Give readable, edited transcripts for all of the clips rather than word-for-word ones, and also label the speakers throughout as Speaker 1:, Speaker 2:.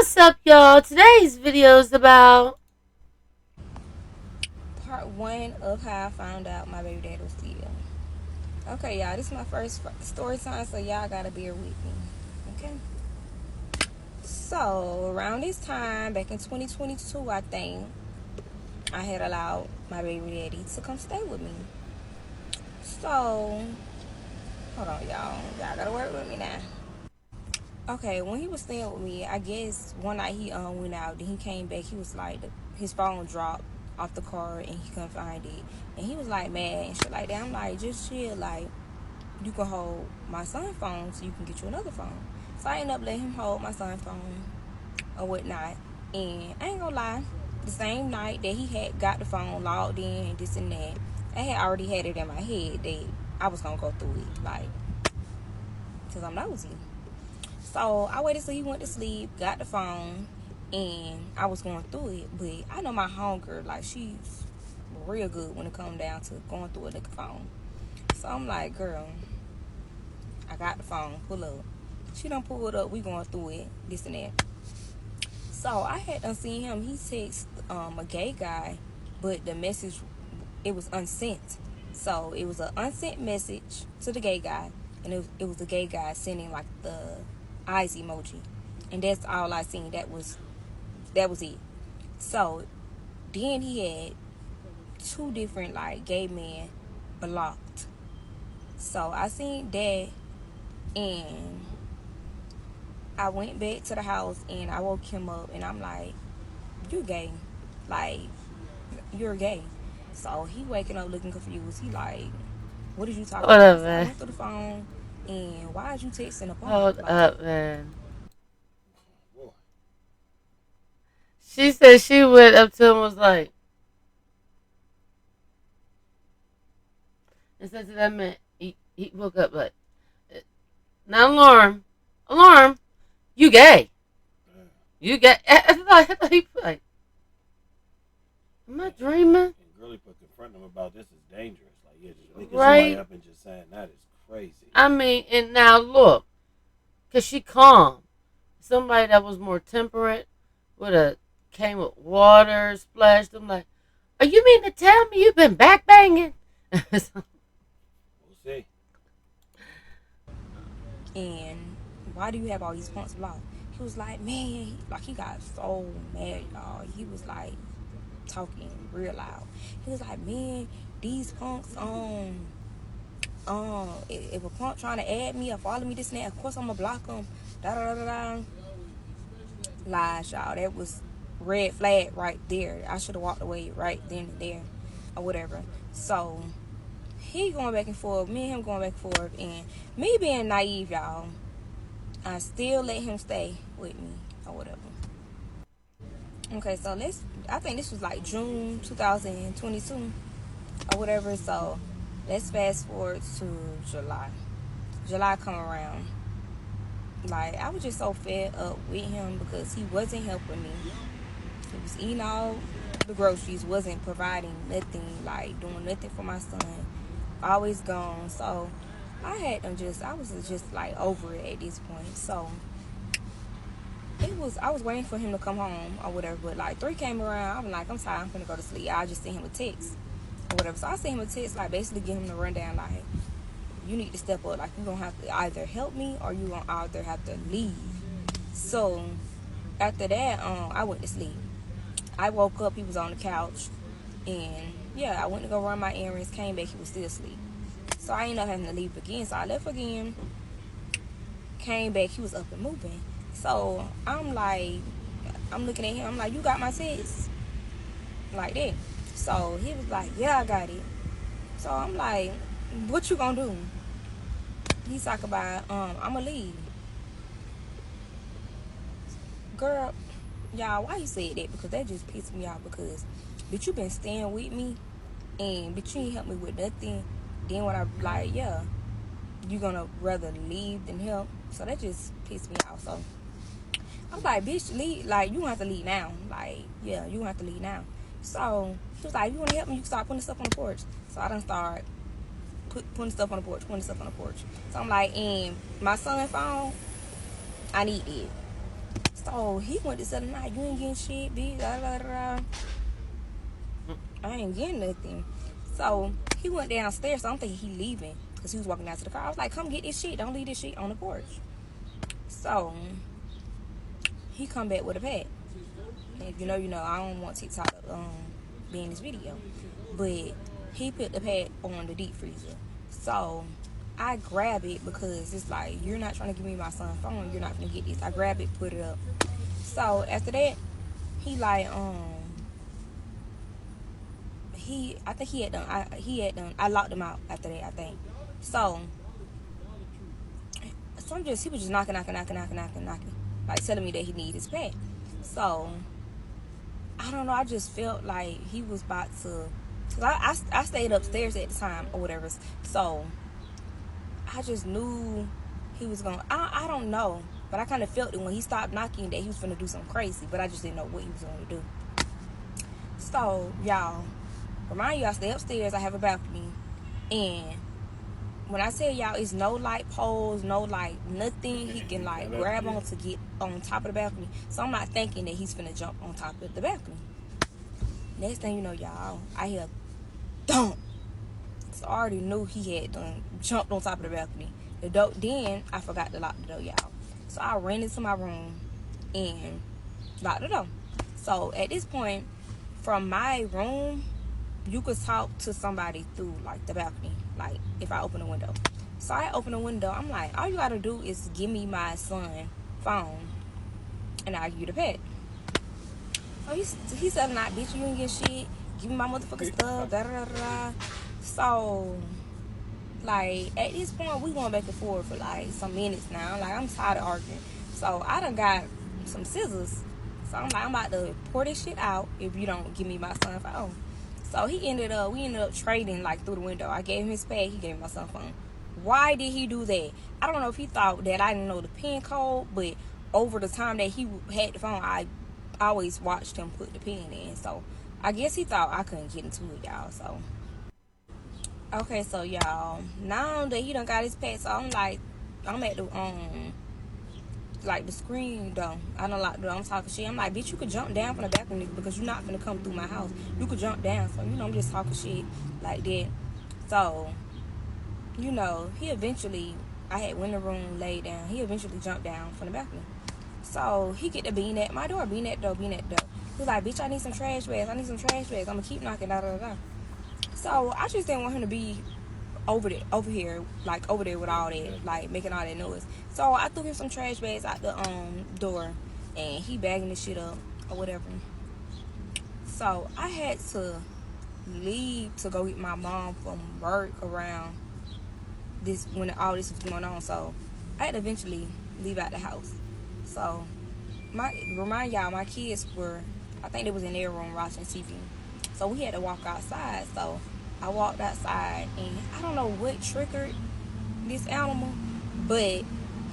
Speaker 1: What's up, y'all? Today's video is about
Speaker 2: Part one of how I found out my baby dad was still. Okay, y'all, this is my first story time, so y'all gotta bear with me. Okay? So, around this time, back in 2022, I think, I had allowed my baby daddy to come stay with me. So, hold on, y'all. Y'all gotta work with me now. Okay, when he was staying with me, I guess one night he went out, then he came back. He was like, his phone dropped off the car and he couldn't find it. And he was like mad and shit like that. I'm like, just chill, like, you can hold my son's phone so you can get you another phone. So I ended up letting him hold my son's phone or whatnot. And I ain't gonna lie, the same night that he had got the phone logged in and this and that, I had already had it in my head that I was gonna go through it, like, because I'm nosy. So I waited till he went to sleep, got the phone, and I was going through it. But I know my homegirl, like, she's real good when it comes down to going through a nigga phone. So I'm like, girl, I got the phone, pull up. She done pulled up, we going through it, this and that. So I had done seen him, he text a gay guy, but the message, it was unsent. So it was an unsent message to the gay guy, and it was the gay guy sending like the eyes emoji. And that's all I seen. That was it. So then he had two different like gay men blocked. So I seen that, and I went back to the house and I woke him up and I'm like, "You gay? Like, you're gay." So he waking up looking confused. He like, "What did you talking
Speaker 1: hold
Speaker 2: about?" I
Speaker 1: up,
Speaker 2: said, "I
Speaker 1: man.
Speaker 2: went through the phone, and why is you texting the punk?"
Speaker 1: Hold
Speaker 2: Like,
Speaker 1: up, man. She said she went up to him and was like, and said to that man, he woke up like, now alarm, you gay. You gay. I thought he was like, am I dreaming?
Speaker 3: And Girly put confronting him about this is dangerous. Like, yeah, just waking somebody
Speaker 1: Right?
Speaker 3: up and just saying that is crazy.
Speaker 1: I mean, and now look, because she calm. Somebody that was more temperate would have came with water, splashed them like, oh, you mean to tell me you've been back banging?
Speaker 3: We'll see.
Speaker 2: and why do you have all these punks blocked? He was like, man, like he got so mad, y'all. He was like talking real loud. He was like, man, these punks, if a punk trying to add me or follow me, this and that, of course I'm gonna block them. Da da da da da. Lies, y'all. That was red flag right there. I should have walked away right then and there, or whatever. So he going back and forth, me and him going back and forth, and me being naive, y'all. I still let him stay with me or whatever. Okay, so I think this was like June 2022 or whatever. So let's fast forward to July. July come around. Like, I was just so fed up with him because he wasn't helping me. He was eating all the groceries, wasn't providing nothing, like doing nothing for my son. Always gone. So I was just like over it at this point. So I was waiting for him to come home or whatever, but like 3 came around. I'm like, I'm tired, I'm gonna go to sleep. I just sent him a text or whatever. So I sent him a text, like basically give him the rundown, like, you need to step up. Like, you're gonna have to either help me or you gonna either have to leave. So after that, I went to sleep. I woke up, he was on the couch, and yeah, I went to go run my errands, came back, he was still asleep. So I ended up having to leave again. So I left again, came back, he was up and moving. So I'm like, I'm looking at him, I'm like, you got my text? Like that. So he was like, yeah, I got it. So I'm like, what you gonna do? He's talking about, I'ma leave. Girl, y'all, why you said that? Because that just pissed me off, because bitch, you been staying with me, and bitch, you ain't help me with nothing. Then when I like, yeah, you gonna rather leave than help. So that just pissed me off. So I'm like, bitch, leave. Like, you gonna have to leave now. Like, yeah, you gonna have to leave now. So he was like, you wanna help me, you can start putting stuff on the porch. So I done start putting stuff on the porch, putting stuff on the porch. So I'm like, and my son's phone, I need it. So he went to tell him, nah, you ain't getting shit, bitch. Da, da, da. I ain't getting nothing. So he went downstairs. So I'm thinking he leaving because he was walking down to the car. I was like, come get this shit. Don't leave this shit on the porch. So he come back with a pad. And if you know, I don't want TikTok to be in this video. But he put the pad on the deep freezer. So I grab it because it's like, you're not trying to give me my son's phone. You're not going to get this. I grab it, put it up. So after that, he like, I think he had done, I locked him out after that, I think. So he was just knocking, like telling me that he needed his pad. So I don't know, I just felt like he was about to, cause I stayed upstairs at the time or whatever. So I just knew he was gonna, I don't know, but I kind of felt it when he stopped knocking that he was gonna do something crazy, but I just didn't know what he was gonna do. So y'all, remind you, I stay upstairs. I have a balcony, and when I tell y'all, it's no light poles, no light nothing he can like grab on to get on top of the balcony. So I'm not thinking that he's finna jump on top of the balcony. Next thing you know, y'all, I hear thump. So I already knew he had done jumped on top of the balcony. The door. Then I forgot to lock the door, y'all. So I ran into my room and locked the door. So at this point, from my room, you could talk to somebody through like the balcony, like if I open a window. So I open a window. I'm like, all you gotta do is give me my son's phone, and I'll give you the pet. So he said, "Nah, bitch, you ain't get shit. Give me my motherfucking stuff." Da da da da. So like at this point, we going back and forth for like some minutes now. Like I'm tired of arguing. So I done got some scissors. So I'm like, I'm about to pour this shit out if you don't give me my son's phone. So we ended up trading like through the window. I gave him his pad, he gave me my cell phone. Why did he do that? I don't know if he thought that I didn't know the pin code, but over the time that he had the phone, I always watched him put the pin in. So I guess he thought I couldn't get into it, y'all. So okay, so y'all, now that he done got his pad, so I'm at the like the screen though. I don't like the door. I'm talking shit. I'm like, bitch, you could jump down from the balcony because you're not gonna come through my house. You could jump down. So I'm just talking shit like that. So he eventually, I had went in the room, laid down. He eventually jumped down from the balcony. So he get to being at my door, being at the door. He's like, bitch, I need some trash bags. I'm gonna keep knocking, da da da. So I just didn't want him to be over here, like over there with all that, like making all that noise. So I threw him some trash bags out the door, and he bagging the shit up or whatever. So I had to leave to go get my mom from work around this when all this was going on. So I had to eventually leave out the house. So remind y'all, my kids were, I think they was in their room watching TV. So we had to walk outside. So I walked outside, and I don't know what triggered this animal, but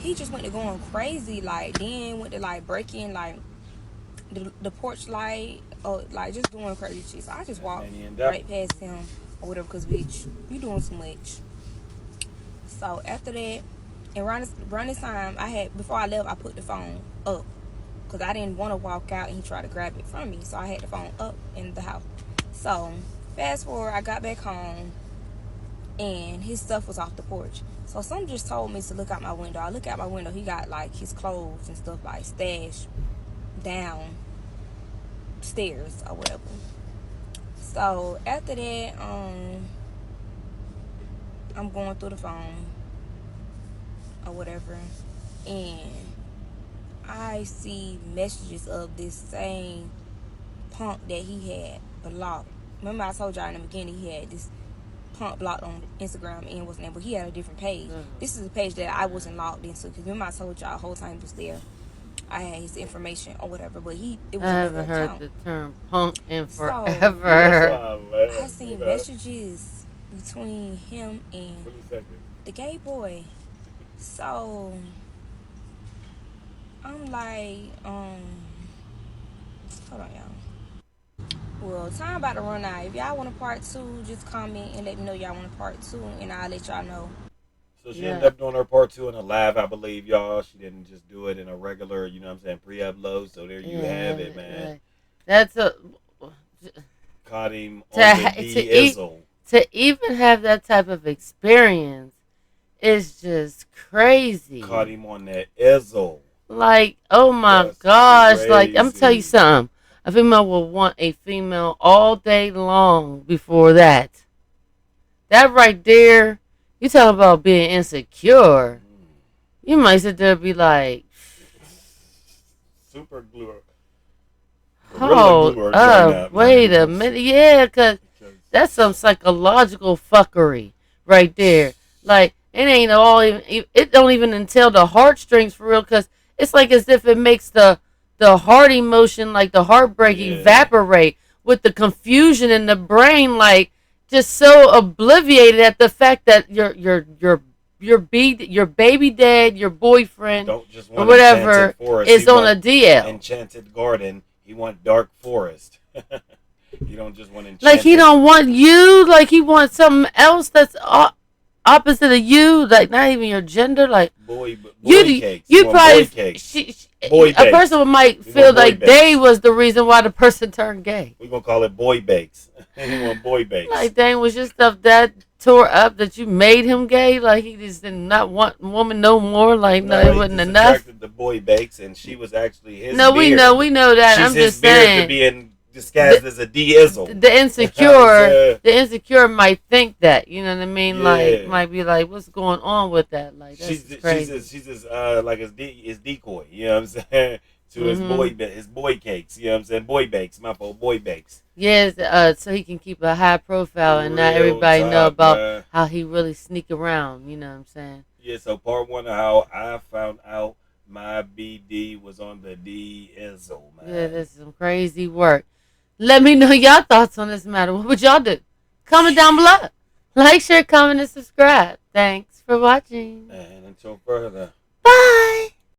Speaker 2: he just went to going crazy. Like then went to like breaking like the porch light, or like just doing crazy shit. So I just walked right past him or whatever, cause bitch, you doing too much. So after that, and around this time, before I left, I put the phone up, cause I didn't want to walk out and he tried to grab it from me. So I had the phone up in the house. So fast forward, I got back home, and his stuff was off the porch. So someone just told me to look out my window. I look out my window. He got like his clothes and stuff like stashed downstairs or whatever. So after that, I'm going through the phone or whatever, and I see messages of this same punk that he had blocked. Remember I told y'all in the beginning he had this punk blocked on Instagram and wasn't there, but he had a different page. Mm-hmm. This is a page that I wasn't logged into, because remember I told y'all the whole time he was there, I had his information or whatever, but it was I haven't heard account.
Speaker 1: The term punk in forever.
Speaker 2: I seen messages between him and the gay boy. So I'm like, hold on, y'all. Well, time about to run out. If y'all want a part 2, just comment and let me know y'all want a part 2, and I'll let y'all know.
Speaker 3: So she ended
Speaker 1: Yeah.
Speaker 3: up doing her part 2 in a live, I believe, y'all. She didn't just do it in a regular, you know what I'm saying, pre-upload. So there you have
Speaker 1: Yeah.
Speaker 3: it, man.
Speaker 1: Like, that's a
Speaker 3: Caught him
Speaker 1: to
Speaker 3: on the
Speaker 1: to eat
Speaker 3: D-Izzle.
Speaker 1: to even have that type of experience is just
Speaker 3: Caught
Speaker 1: crazy.
Speaker 3: him on that Izzle.
Speaker 1: Like, oh my
Speaker 3: That's
Speaker 1: gosh! Like, I'm tell you
Speaker 3: crazy.
Speaker 1: something. A female will want a female all day long before that. That right there, you talk about being insecure. You might sit there and be like,
Speaker 3: Super glue. Gorilla
Speaker 1: hold
Speaker 3: glue or joint
Speaker 1: up,
Speaker 3: up, man.
Speaker 1: wait a minute. Yeah, because that's some psychological fuckery right there. Like, it ain't all even, it don't even entail the heartstrings for real, because it's like as if it makes the heart emotion, like the heartbreak,
Speaker 3: Yeah.
Speaker 1: evaporate with the confusion in the brain, like just so obliviated at the fact that your baby dad, your boyfriend,
Speaker 3: Don't just
Speaker 1: or
Speaker 3: want enchanted
Speaker 1: whatever
Speaker 3: forest. He
Speaker 1: is on
Speaker 3: want
Speaker 1: a DL.
Speaker 3: enchanted garden. He want dark forest. You don't just want
Speaker 1: Like he
Speaker 3: enchanted
Speaker 1: don't want you. Like he wants something else that's opposite of you. Like not even your gender. Like
Speaker 3: boy cakes. You
Speaker 1: you
Speaker 3: want boy
Speaker 1: probably
Speaker 3: cakes. Boy
Speaker 1: a
Speaker 3: bakes.
Speaker 1: person might
Speaker 3: We
Speaker 1: feel
Speaker 3: want boy
Speaker 1: like they
Speaker 3: bakes.
Speaker 1: was the reason why the person turned gay.
Speaker 3: We gonna call it boy bakes. You want boy bakes.
Speaker 1: Like dang, was your stuff that tore up that you made him gay? Like he just did not want woman no more. Like no,
Speaker 3: No,
Speaker 1: it
Speaker 3: he
Speaker 1: wasn't
Speaker 3: just
Speaker 1: enough.
Speaker 3: attracted to boy bakes, and she was actually his
Speaker 1: No,
Speaker 3: beard.
Speaker 1: we know that.
Speaker 3: She's
Speaker 1: I'm
Speaker 3: his
Speaker 1: just
Speaker 3: beard to
Speaker 1: saying.
Speaker 3: being
Speaker 1: The,
Speaker 3: disguised as a D-Izzle.
Speaker 1: the
Speaker 3: You know what I'm
Speaker 1: insecure
Speaker 3: saying?
Speaker 1: the insecure might think that, you know what I mean, like
Speaker 3: Yeah.
Speaker 1: might be like what's going on with that, like that's
Speaker 3: She's
Speaker 1: just
Speaker 3: she's
Speaker 1: crazy.
Speaker 3: his, she's his like his decoy. You know what I'm saying? To
Speaker 1: Hmm.
Speaker 3: his boy cakes. You know what I'm saying? Boy bakes. My fault. Boy bakes.
Speaker 1: Yes, so he can keep a high profile and not
Speaker 3: Real
Speaker 1: everybody know
Speaker 3: talk,
Speaker 1: about
Speaker 3: man.
Speaker 1: how he really sneak around, you know what I'm saying.
Speaker 3: Yeah. So part 1 of how I found out my BD was on the D-Izzle,
Speaker 1: Yeah,
Speaker 3: man.
Speaker 1: this is some crazy work. Let me know your thoughts on this matter. What would y'all do? Comment down below. Like, share, comment, and subscribe. Thanks for watching.
Speaker 3: And until further.
Speaker 1: Bye.